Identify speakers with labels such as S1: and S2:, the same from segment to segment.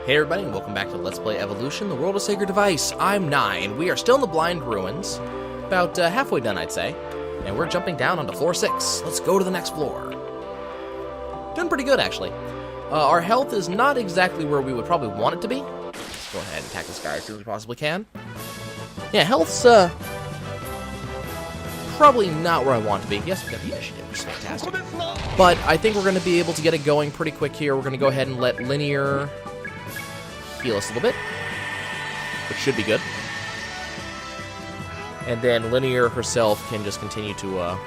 S1: Hey everybody, and welcome back to Let's Play Evolution, the World of Sacred Device. I'm Nye, and we are still in the Blind Ruins. About halfway done, I'd say. And we're jumping down onto floor 6. Let's go to the next floor. Doing pretty good, actually. Our health is not exactly where we would probably want it to be. Let's go ahead and attack this guy as soon as we possibly can. Yeah, health's probably not where I want to be. Yes, we got the initiative, which is fantastic. But I think we're going to be able to get it going pretty quick here. We're going to go ahead and let Linear heal us a little bit, which should be good. And then Linear herself can just continue to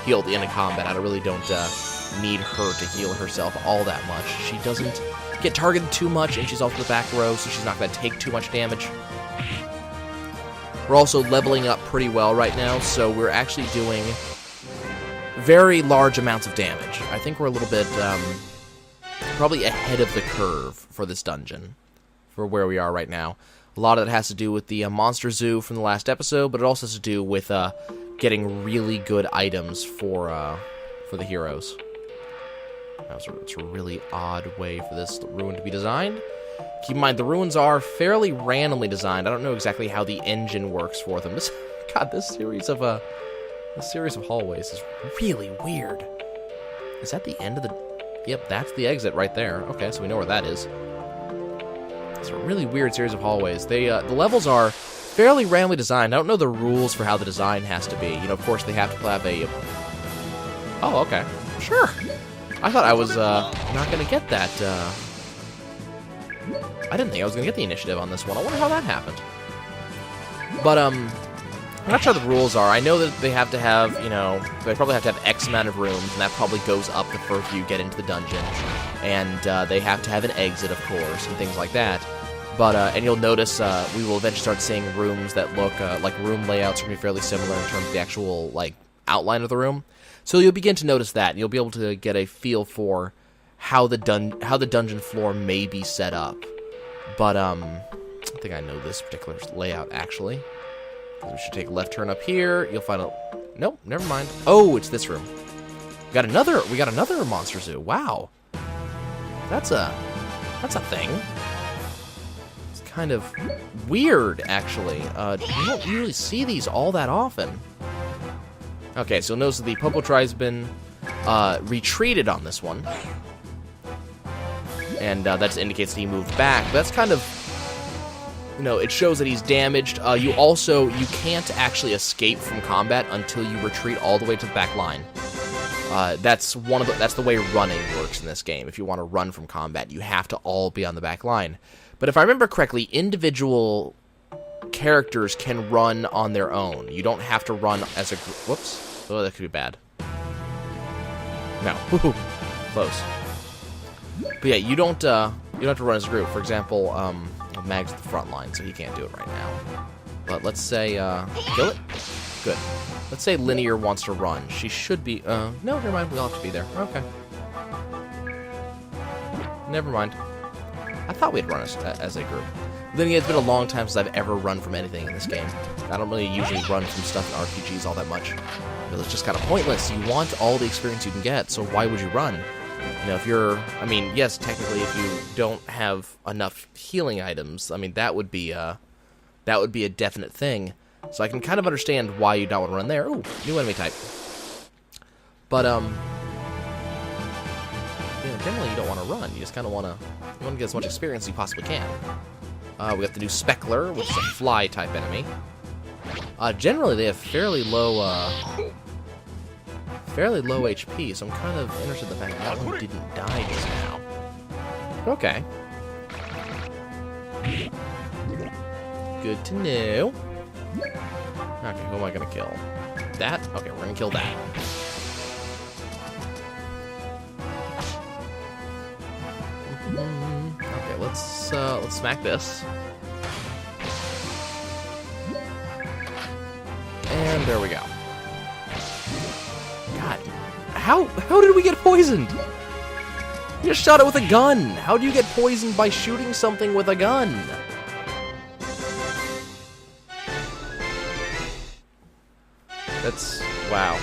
S1: heal at the end of combat. I really don't need her to heal herself all that much. She doesn't get targeted too much, and she's off the back row, so she's not going to take too much damage. We're also leveling up pretty well right now, so we're actually doing very large amounts of damage. I think we're a little bit probably ahead of the curve for this dungeon, for where we are right now. A lot of it has to do with the Monster Zoo from the last episode, but it also has to do with getting really good items for the heroes. It's a really odd way for this ruin to be designed. Keep in mind, the ruins are fairly randomly designed. I don't know exactly how the engine works for them. This series of hallways is really weird. Is that the end of the... Yep, that's the exit right there. Okay, so we know where that is. It's a really weird series of hallways. The levels are fairly randomly designed. I don't know the rules for how the design has to be. You know, of course, they have to have a... Oh, okay. Sure. I thought I was not going to get that... I didn't think I was going to get the initiative on this one. I wonder how that happened. But, I'm not sure the rules are. I know that they have to have, you know, they probably have to have X amount of rooms, and that probably goes up the further you get into the dungeon. And they have to have an exit, of course, and things like that. But, and you'll notice we will eventually start seeing rooms that look like room layouts are going to be fairly similar in terms of the actual, like, outline of the room. So you'll begin to notice that, and you'll be able to get a feel for how the dungeon floor may be set up. But, I think I know this particular layout, actually. We should take a left turn up here. You'll find a... Nope, never mind. Oh, it's this room. We got another Monster Zoo. Wow. That's a thing. It's kind of weird, actually. You don't usually see these all that often. Okay, so notice that the Popo Tribe's been retreated on this one. And that just indicates that he moved back. But that's kind of, you know, it shows that he's damaged. You can't actually escape from combat until you retreat all the way to the back line. That's the way running works in this game. If you want to run from combat, you have to all be on the back line. But if I remember correctly, individual characters can run on their own. You don't have to run as a group. Whoops. Oh, that could be bad. No. Close. But yeah, you don't have to run as a group. For example, Mag's at the front line, so he can't do it right now. But let's say, kill it? Good. Let's say Linear wants to run. She should be, no, never mind, we'll have to be there. Okay. Never mind. I thought we'd run as a group. Then again, it's been a long time since I've ever run from anything in this game. I don't really usually run from stuff in RPGs all that much. Because it's just kind of pointless. You want all the experience you can get, so why would you run? You know, if you're... I mean, yes, technically, if you don't have enough healing items, I mean, that would be a definite thing. So I can kind of understand why you don't want to run there. Ooh, new enemy type. But, yeah, generally you don't want to run. You just kind of want to get as much experience as you possibly can. We got the new Speckler, which is a fly-type enemy. Generally, they have fairly low HP, so I'm kind of interested in the fact that one didn't die just now. Okay. Good to know. Okay, who am I going to kill? That? Okay, we're going to kill that. Okay, let's smack this. And there we go. God, how did we get poisoned? You just shot it with a gun. How do you get poisoned by shooting something with a gun? That's... wow.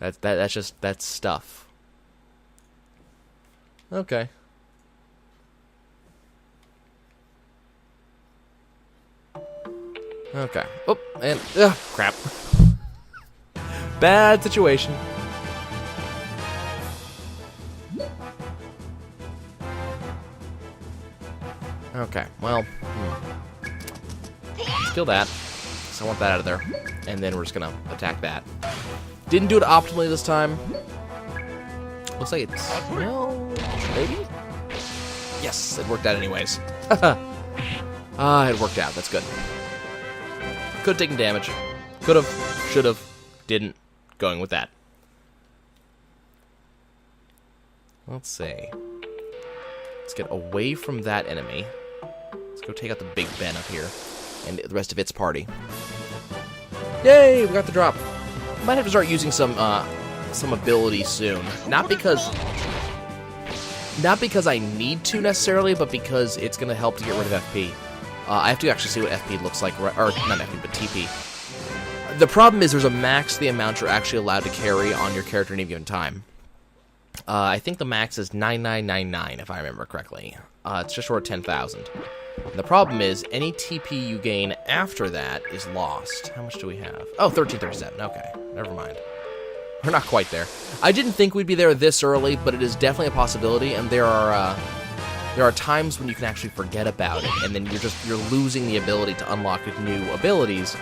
S1: That's stuff. Okay. Okay. Oh, and... crap. Bad situation. Okay, well... Steal that. So I want that out of there. And then we're just gonna attack that. Didn't do it optimally this time. Looks like it's... well... maybe? Yes, it worked out anyways. It worked out. That's good. Could have taken damage. Could have. Should have. Didn't. Going with that. Let's see. Let's get away from that enemy. Let's go take out the Big Ben up here. And the rest of its party. Yay! We got the drop. Might have to start using some ability soon. Not because I need to necessarily, but because it's going to help to get rid of FP. I have to actually see what FP looks like, or not FP, but TP. The problem is there's a max the amount you're actually allowed to carry on your character at any given time. I think the max is 9999, if I remember correctly. It's just short of 10,000. And the problem is, any TP you gain after that is lost. How much do we have? Oh, 1337. Okay, never mind. We're not quite there. I didn't think we'd be there this early, but it is definitely a possibility, and there are times when you can actually forget about it, and then you're losing the ability to unlock new abilities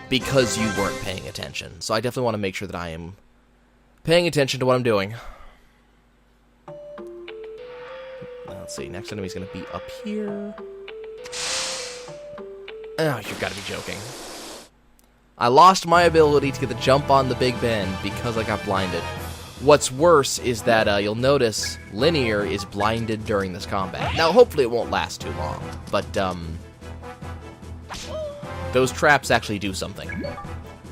S1: because you weren't paying attention. So I definitely want to make sure that I am paying attention to what I'm doing. Let's see, next enemy's going to be up here. Oh, you've got to be joking. I lost my ability to get the jump on the Big Ben because I got blinded. What's worse is that you'll notice Linear is blinded during this combat. Now, hopefully it won't last too long, but those traps actually do something.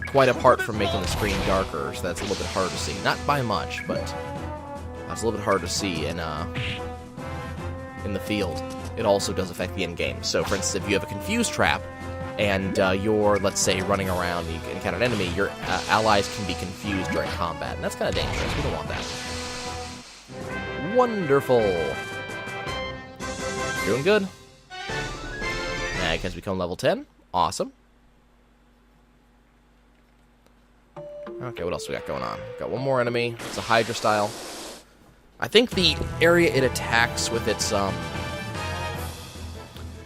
S1: Quite apart from making the screen darker, so that's a little bit hard to see. Not by much, but that's a little bit hard to see in the field. It also does affect the end game. So, for instance, if you have a confused trap, and you're, let's say, running around and you encounter an enemy, your allies can be confused during combat, and that's kind of dangerous. We don't want that. Wonderful. Doing good. Mag has become level 10. Awesome. Okay, what else we got going on? Got one more enemy. It's a Hydra style. I think the area it attacks with its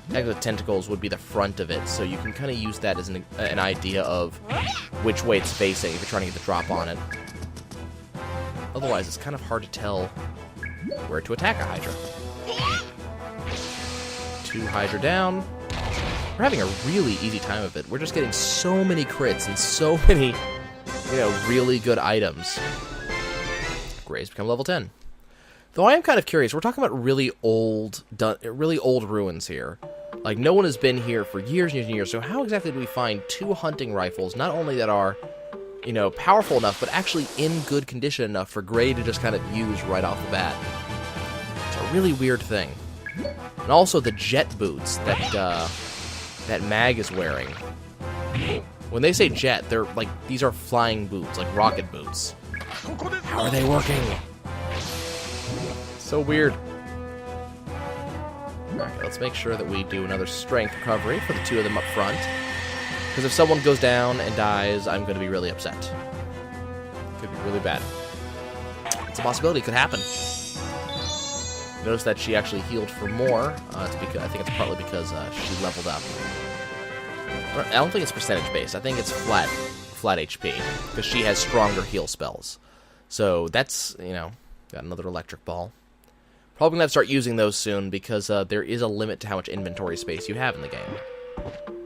S1: the tentacles would be the front of it, so you can kind of use that as an idea of which way it's facing if you're trying to get the drop on it. Otherwise, it's kind of hard to tell where to attack a Hydra. 2 Hydra down. We're having a really easy time of it. We're just getting so many crits and so many, really good items. Gray's become level 10. Though I am kind of curious, we're talking about really old ruins here. Like, no one has been here for years and years and years, so how exactly do we find 2 hunting rifles, not only that are, powerful enough, but actually in good condition enough for Gray to just kind of use right off the bat? It's a really weird thing. And also the jet boots that Mag is wearing. When they say jet, they're like, these are flying boots, like rocket boots. How are they working? So weird. Okay, let's make sure that we do another strength recovery for the 2 of them up front. Because if someone goes down and dies, I'm going to be really upset. Could be really bad. It's a possibility. It could happen. Notice that she actually healed for more. It's because, I think it's partly because she leveled up. I don't think it's percentage based. I think it's flat HP. Because she has stronger heal spells. So that's, got another electric ball. Probably going to have to start using those soon because there is a limit to how much inventory space you have in the game.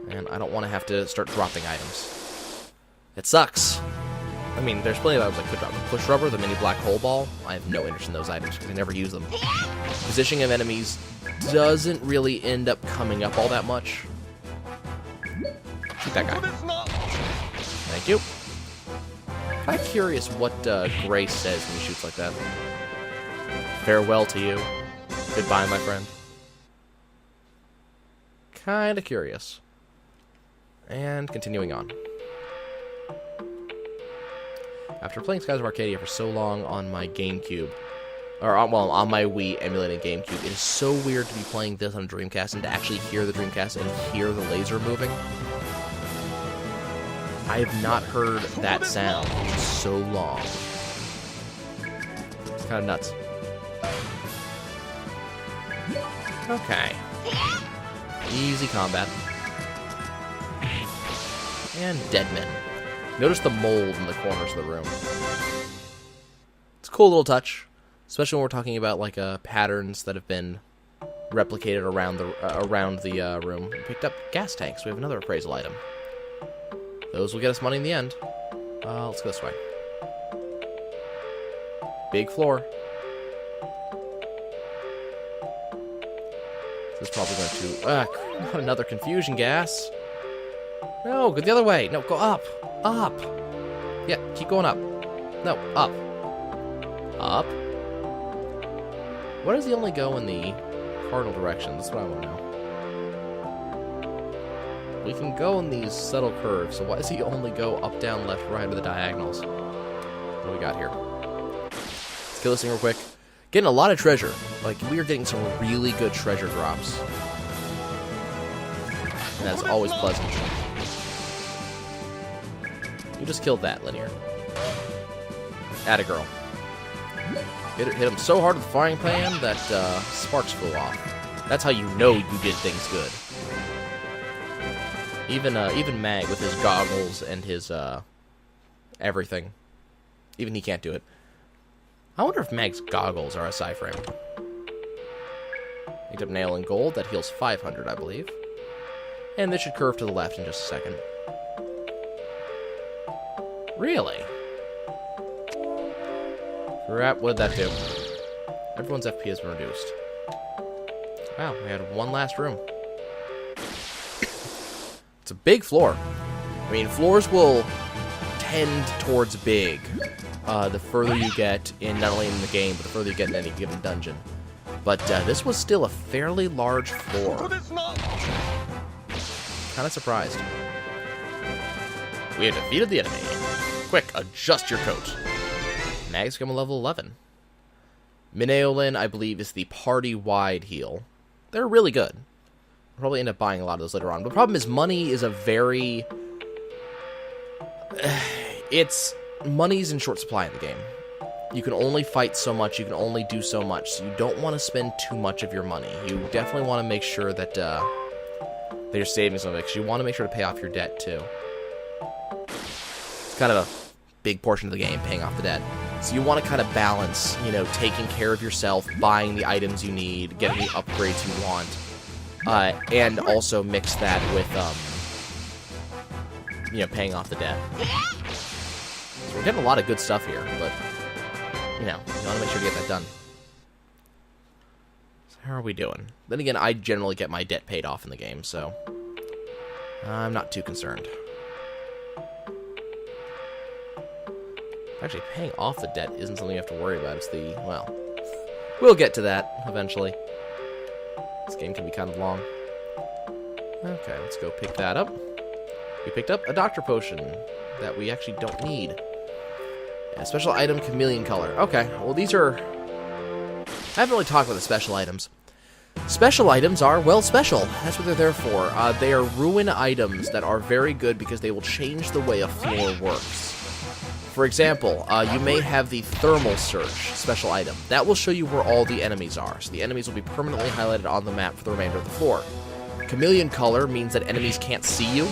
S1: And I don't want to have to start dropping items. It sucks. I mean, there's plenty of items I could drop. The push rubber, the mini black hole ball, I have no interest in those items because I never use them. Positioning of enemies doesn't really end up coming up all that much. Shoot that guy. Thank you. Kind of curious what Grace says when he shoots like that. Farewell to you. Goodbye, my friend. Kinda curious. And continuing on. After playing Skies of Arcadia for so long on my GameCube, on my Wii emulating GameCube, it is so weird to be playing this on Dreamcast and to actually hear the Dreamcast and hear the laser moving. I have not heard that sound in so long. It's kind of nuts. Okay. Easy combat. And dead men. Notice the mold in the corners of the room. It's a cool little touch, especially when we're talking about like patterns that have been replicated around the room. We picked up gas tanks. We have another appraisal item. Those will get us money in the end. Let's go this way. Big floor. This is probably going to... not another confusion gas. No, go the other way. No, go up. Up. Yeah, keep going up. No, up. Up. Why does he only go in the cardinal direction? That's what I want to know. We can go in these subtle curves, so why does he only go up, down, left, right, or the diagonals? What do we got here? Let's kill this thing real quick. Getting a lot of treasure. Like, we are getting some really good treasure drops. And that's always pleasant. You just killed that, Linear. Atta girl. Hit him so hard with the frying pan that sparks flew off. That's how you know you did things good. Even Mag with his goggles and his everything. Even he can't do it. I wonder if Mag's goggles are a psi frame. Picked up nail and gold. That heals 500, I believe. And this should curve to the left in just a second. Really? Crap, what did that do? Everyone's FP has been reduced. Wow, we had one last room. It's a big floor. I mean, floors will tend towards big the further you get in, not only in the game, but the further you get in any given dungeon. But this was still a fairly large floor. Kind of surprised. We have defeated the enemy. Quick, adjust your coat. Mag's become a level 11. Mineolin, I believe, is the party-wide heal. They're really good. I'll probably end up buying a lot of those later on. But the problem is money is a very... Money's in short supply in the game. You can only fight so much, you can only do so much, so you don't want to spend too much of your money. You definitely want to make sure that you're saving some of it, because you want to make sure to pay off your debt, too. It's kind of a big portion of the game, paying off the debt. So you want to kind of balance, you know, taking care of yourself, buying the items you need, getting the upgrades you want, and also mix that with, you know, paying off the debt. So we're getting a lot of good stuff here, but, you know, you want to make sure to get that done. So how are we doing? Then again, I generally get my debt paid off in the game, so I'm not too concerned. Actually, paying off the debt isn't something you have to worry about. It's the, well, we'll get to that eventually. This game can be kind of long. Okay, let's go pick that up. We picked up a doctor potion that we actually don't need. Yeah, special item, chameleon color. Okay, well these are... I haven't really talked about the special items. Special items are, well, special. That's what they're there for. They are ruin items that are very good because they will change the way a floor works. For example, you may have the thermal search special item. That will show you where all the enemies are, so the enemies will be permanently highlighted on the map for the remainder of the floor. Chameleon color means that enemies can't see you,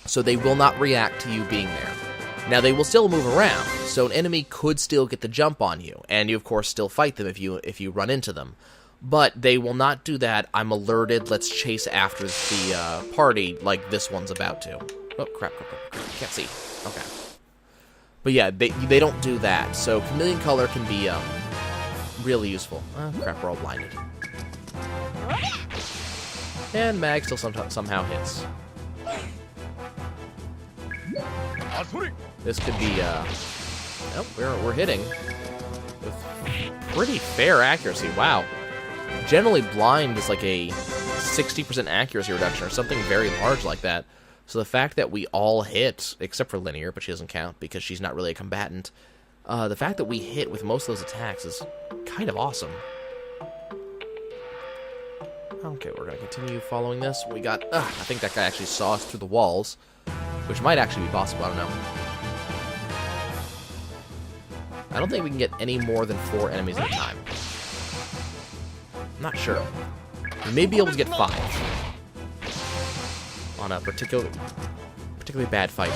S1: so they will not react to you being there. Now, they will still move around, so an enemy could still get the jump on you, and you, of course, still fight them if you run into them. But they will not do that, I'm alerted, let's chase after the party like this one's about to. Oh, crap. Can't see. Okay. But yeah, they don't do that, so chameleon color can be really useful. Oh, crap, we're all blinded. And Mag still somehow hits. This could be, oh, we're hitting with pretty fair accuracy. Wow. Generally, blind is like a 60% accuracy reduction or something very large like that. So the fact that we all hit, except for Linear, but she doesn't count because she's not really a combatant, the fact that we hit with most of those attacks is kind of awesome. Okay, we're going to continue following this. We got, I think that guy actually saw us through the walls. which might actually be possible, I don't know. I don't think we can get any more than 4 enemies at a time. I'm not sure. We may be able to get 5 on a particularly bad fight.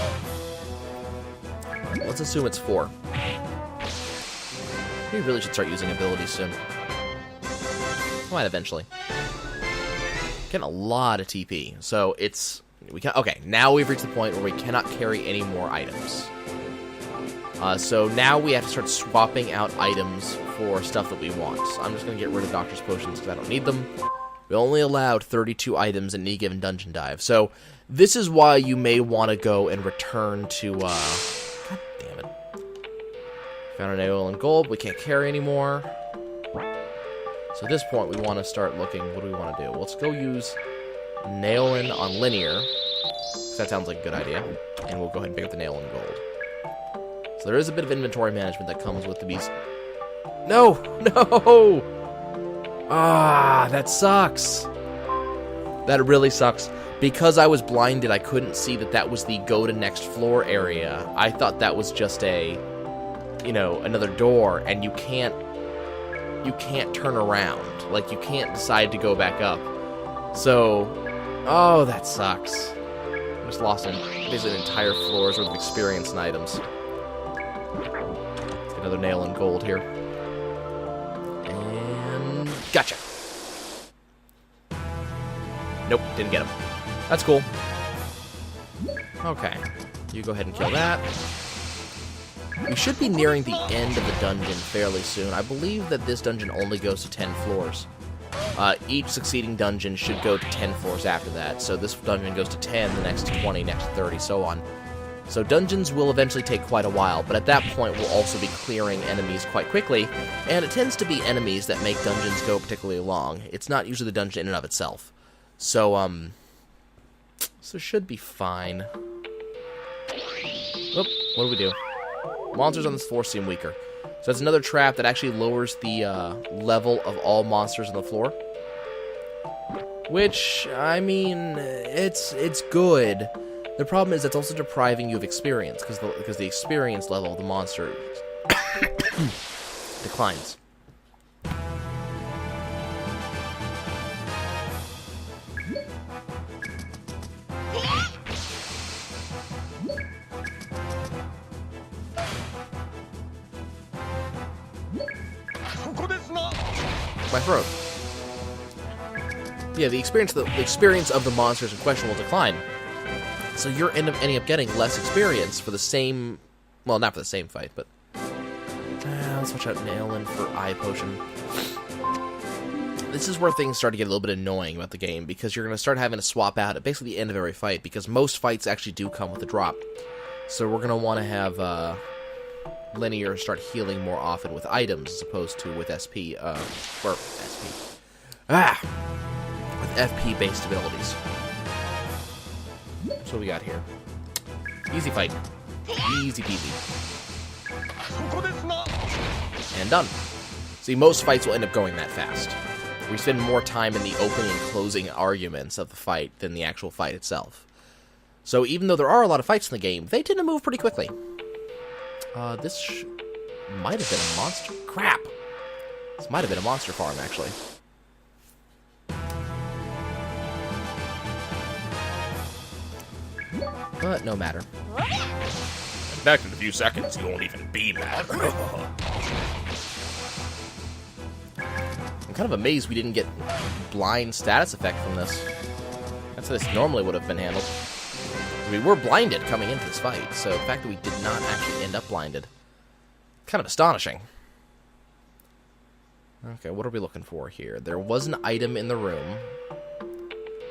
S1: Let's assume it's 4. We really should start using abilities soon. Might eventually. Getting a lot of TP, so it's okay. Now we've reached the point where we cannot carry any more items. So now we have to start swapping out items for stuff that we want. So I'm just gonna get rid of Doctor's Potions because I don't need them. We only allowed 32 items in any given dungeon dive, so this is why you may want to go and return to. God damn it! Found an nail and gold. We can't carry anymore. So at this point, we want to start looking. What do we want to do? Let's go use Nailin on linear. That sounds like a good idea. And we'll go ahead and pick up the nail and gold. So there is a bit of inventory management that comes with the beast. No! No! Ah, that sucks. That really sucks. Because I was blinded, I couldn't see that that was the go to next floor area. I thought that was just a, another door, and you can't turn around. Like, you can't decide to go back up. So, oh, that sucks. I just lost basically an entire floor's worth of experience and items. Let's get another nail and gold here. And gotcha. Nope, didn't get him. That's cool. Okay, you go ahead and kill that. We should be nearing the end of the dungeon fairly soon. I believe that this dungeon only goes to 10 floors. Each succeeding dungeon should go to 10 floors after that. So this dungeon goes to 10, the next 20, next 30, so on. So dungeons will eventually take quite a while, but at that point we'll also be clearing enemies quite quickly, and it tends to be enemies that make dungeons go particularly long. It's not usually the dungeon in and of itself. So, so should be fine. Oop, what do we do? Monsters on this floor seem weaker. So that's another trap that actually lowers the level of all monsters on the floor. Which, I mean, it's good. The problem is it's also depriving you of experience, because the experience level of the monster declines. My throat. Yeah, the experience of the monsters in question will decline. So you're ending up getting less experience for the same, well, not for the same fight, but let's watch out Nailin for eye potion. This is where things start to get a little bit annoying about the game, because you're going to start having to swap out at basically the end of every fight, because most fights actually do come with a drop. So we're going to want to have linear start healing more often with items as opposed to with SP, with FP based abilities. That's what we got here. Easy fight. Easy peasy. And done. See, most fights will end up going that fast. We spend more time in the opening and closing arguments of the fight than the actual fight itself. So even though there are a lot of fights in the game, they tend to move pretty quickly. This might have been a monster. Crap! This might have been a monster farm, actually. But no matter.
S2: Back in a few seconds, you won't even be mad.
S1: I'm kind of amazed we didn't get blind status effect from this. That's how this normally would have been handled. We were blinded coming into this fight, so the fact that we did not actually end up blinded, kind of astonishing. Okay, what are we looking for here? There was an item in the room.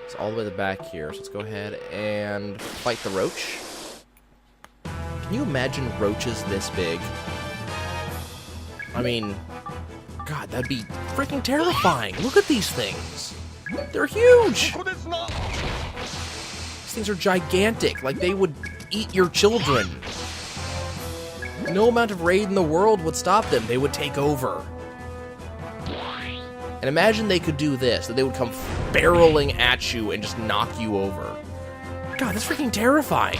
S1: It's all the way to the back here, so let's go ahead and fight the roach. Can you imagine roaches this big? I mean, God, that'd be freaking terrifying. Look at these things. They're huge. These things are gigantic, like they would eat your children. No amount of raid in the world would stop them. They would take over. And imagine they could do this, that they would come barreling at you and just knock you over. God, God, that's freaking terrifying.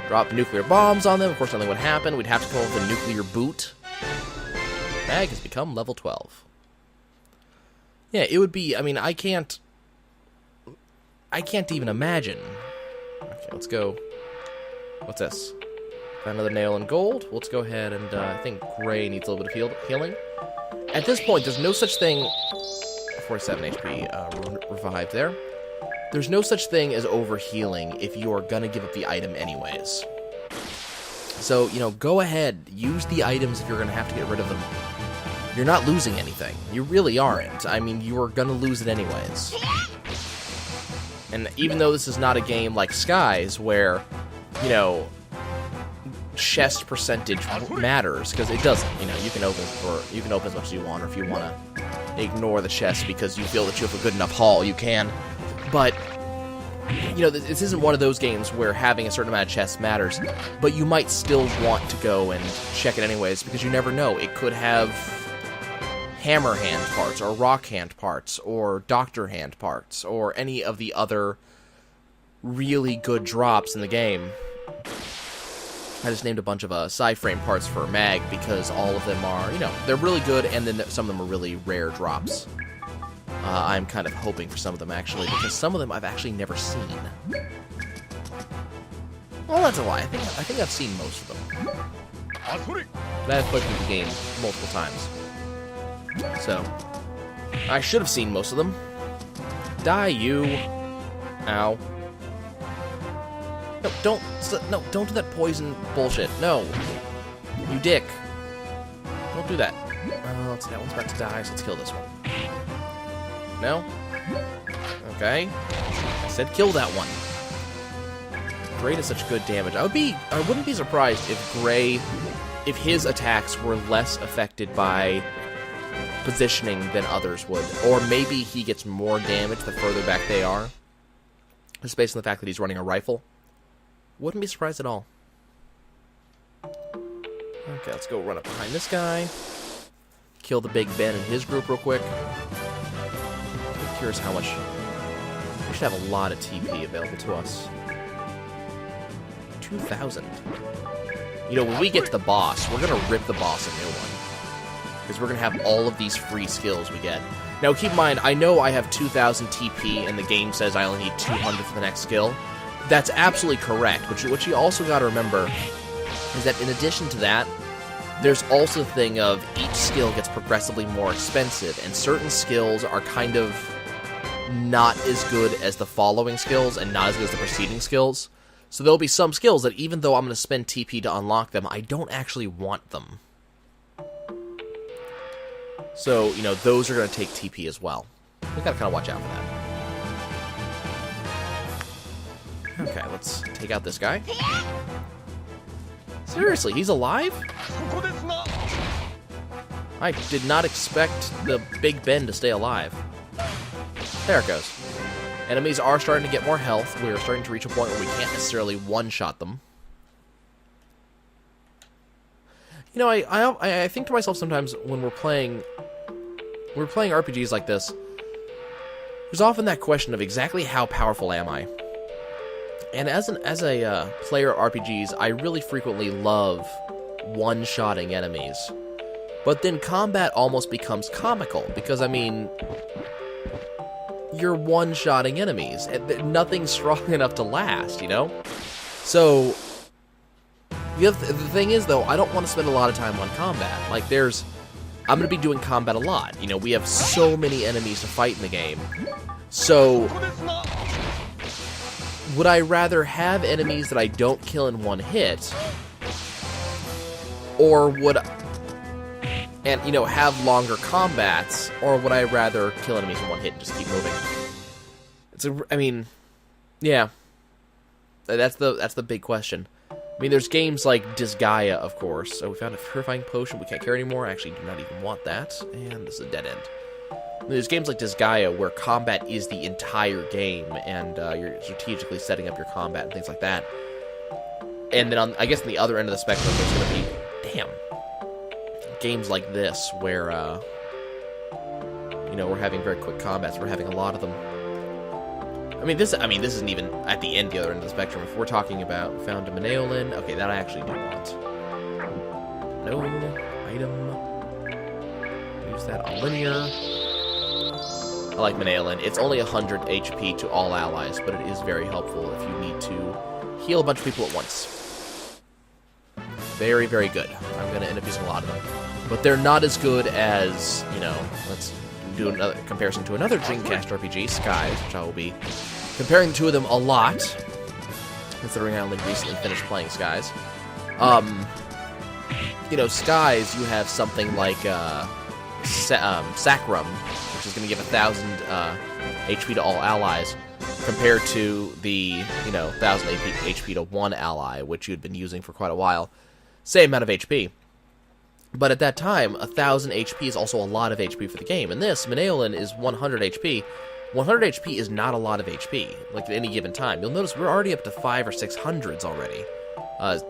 S1: Drop nuclear bombs on them. Of course, nothing would happen. We'd have to come up with a nuclear boot. Mag has become level 12. Yeah, it would be... I mean, I can't even imagine. Okay, let's go. What's this? Found another nail in gold. Let's go ahead and... I think Gray needs a little bit of healing. At this point, there's no such thing... 47 HP revived there. There's no such thing as overhealing if you are gonna give up the item anyways. So, you know, go ahead, use the items if you're gonna have to get rid of them. You're not losing anything. You really aren't. I mean, you are gonna lose it anyways. And even though this is not a game like Skies, where, you know, chest percentage matters, because it doesn't. You know, you can open as much as you want, or if you want to ignore the chest because you feel that you have a good enough haul, you can. But, you know, this isn't one of those games where having a certain amount of chests matters, but you might still want to go and check it anyways, because you never know. It could have hammer hand parts, or rock hand parts, or doctor hand parts, or any of the other really good drops in the game. I just named a bunch of side frame parts for Mag because all of them are, you know, they're really good, and then some of them are really rare drops. I'm kind of hoping for some of them, actually, because some of them I've actually never seen. Well, that's a lie. I think I've seen most of them. But I've played through the game multiple times. So, I should have seen most of them. Die, you. Ow. No, don't do that poison bullshit. No. You dick. Don't do that. Let's see, that one's about to die, so let's kill this one. No? Okay. I said kill that one. Gray does such good damage. I wouldn't be surprised if his attacks were less affected by positioning than others would. Or maybe he gets more damage the further back they are. Just based on the fact that he's running a rifle. Wouldn't be surprised at all. Okay, let's go run up behind this guy. Kill the Big Ben and his group real quick. I'm curious how much... We should have a lot of TP available to us. 2,000. You know, when we get to the boss, we're going to rip the boss a new one. Because we're going to have all of these free skills we get. Now, keep in mind, I know I have 2,000 TP, and the game says I only need 200 for the next skill. That's absolutely correct. What you also got to remember is that in addition to that, there's also the thing of each skill gets progressively more expensive, and certain skills are kind of not as good as the following skills and not as good as the preceding skills. So there'll be some skills that even though I'm going to spend TP to unlock them, I don't actually want them. So, you know, those are going to take TP as well. We got to kind of watch out for that. Okay, let's take out this guy. Seriously, he's alive? I did not expect the Big Ben to stay alive. There it goes. Enemies are starting to get more health. We're starting to reach a point where we can't necessarily one-shot them. You know, I think to myself sometimes when we're playing RPGs like this, there's often that question of exactly how powerful am I? And as a player of RPGs, I really frequently love one-shotting enemies. But then combat almost becomes comical, because, I mean, you're one-shotting enemies. Nothing's strong enough to last, you know? So, the thing is, though, I don't want to spend a lot of time on combat. Like, I'm going to be doing combat a lot. You know, we have so many enemies to fight in the game. So, would I rather have enemies that I don't kill in one hit, or and, you know, have longer combats, or would I rather kill enemies in one hit and just keep moving? I mean, yeah, that's the big question. I mean, there's games like Disgaea, of course. So we found a purifying potion we can't carry anymore. I actually do not even want that, and this is a dead end. There's games like Disgaea where combat is the entire game, and you're strategically setting up your combat and things like that. And then, I guess, on the other end of the spectrum, there's going to be, games like this where, you know, we're having very quick combats. We're having a lot of them. I mean, this isn't even at the end, the other end of the spectrum. If we're talking about found a Mneolin, okay, that I actually do want. No item. Use that on linear. I like Mneolin. It's only 100 HP to all allies, but it is very helpful if you need to heal a bunch of people at once. Very, very good. I'm going to end up using a lot of them. But they're not as good as, you know, let's do another comparison to another Dreamcast RPG, Skies, which I will be comparing the two of them a lot, considering I only recently finished playing Skies. You know, Skies, you have something like Sacrum, which is going to give 1,000 HP to all allies, compared to the, you know, 1,000 HP to one ally, which you'd been using for quite a while. Same amount of HP. But at that time, 1,000 HP is also a lot of HP for the game. And this, Mneolin, is 100 HP. 100 HP is not a lot of HP, like at any given time. You'll notice we're already up to 500 or 600s already.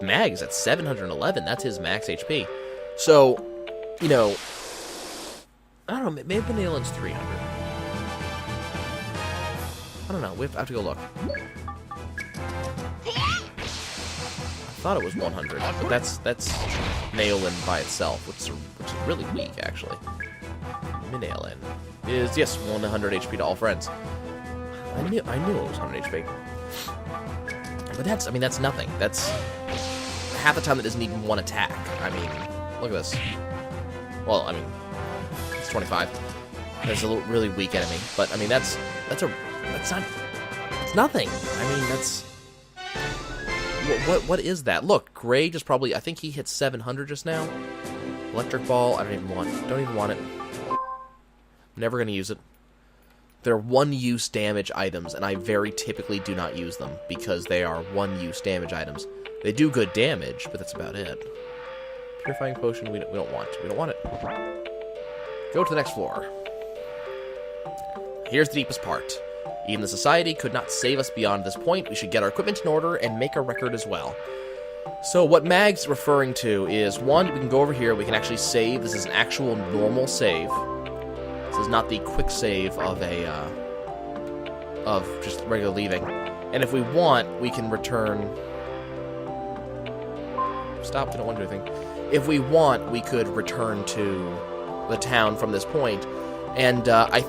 S1: Mag is at 711. That's his max HP. So, you know, I don't know, maybe Mneolin's 300. I don't know, we have to go look. I thought it was 100, but that's Mneolin by itself, which is really weak, actually. Mneolin is, yes, 100 HP to all friends. I knew it was 100 HP. But that's nothing. That's half the time that doesn't even one attack. I mean, look at this. Well, I mean, it's 25. That's a really weak enemy, but I mean, it's nothing. I mean, that's what is that? Look, Gray just probably, I think he hit 700 just now. Electric Ball, I don't even want it. I'm never going to use it. They're one-use damage items, and I very typically do not use them, because they are one-use damage items. They do good damage, but that's about it. Purifying Potion, we don't want. We don't want it. Go to the next floor. Here's the deepest part. Even the Society could not save us beyond this point. We should get our equipment in order and make a record as well. So what Mag's referring to is, one, we can go over here, we can actually save. This is an actual normal save. This is not the quick save of of just regular leaving. And if we want, we can return... Stop, I don't want to do anything. If we want, we could return to the town from this point. And I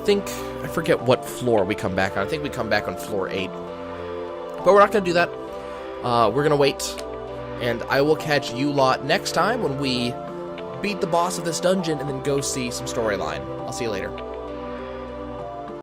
S1: forget what floor we come back on. I think we come back on floor 8. But we're not going to do that. We're going to wait. And I will catch you lot next time when we beat the boss of this dungeon and then go see some storyline. I'll see you later.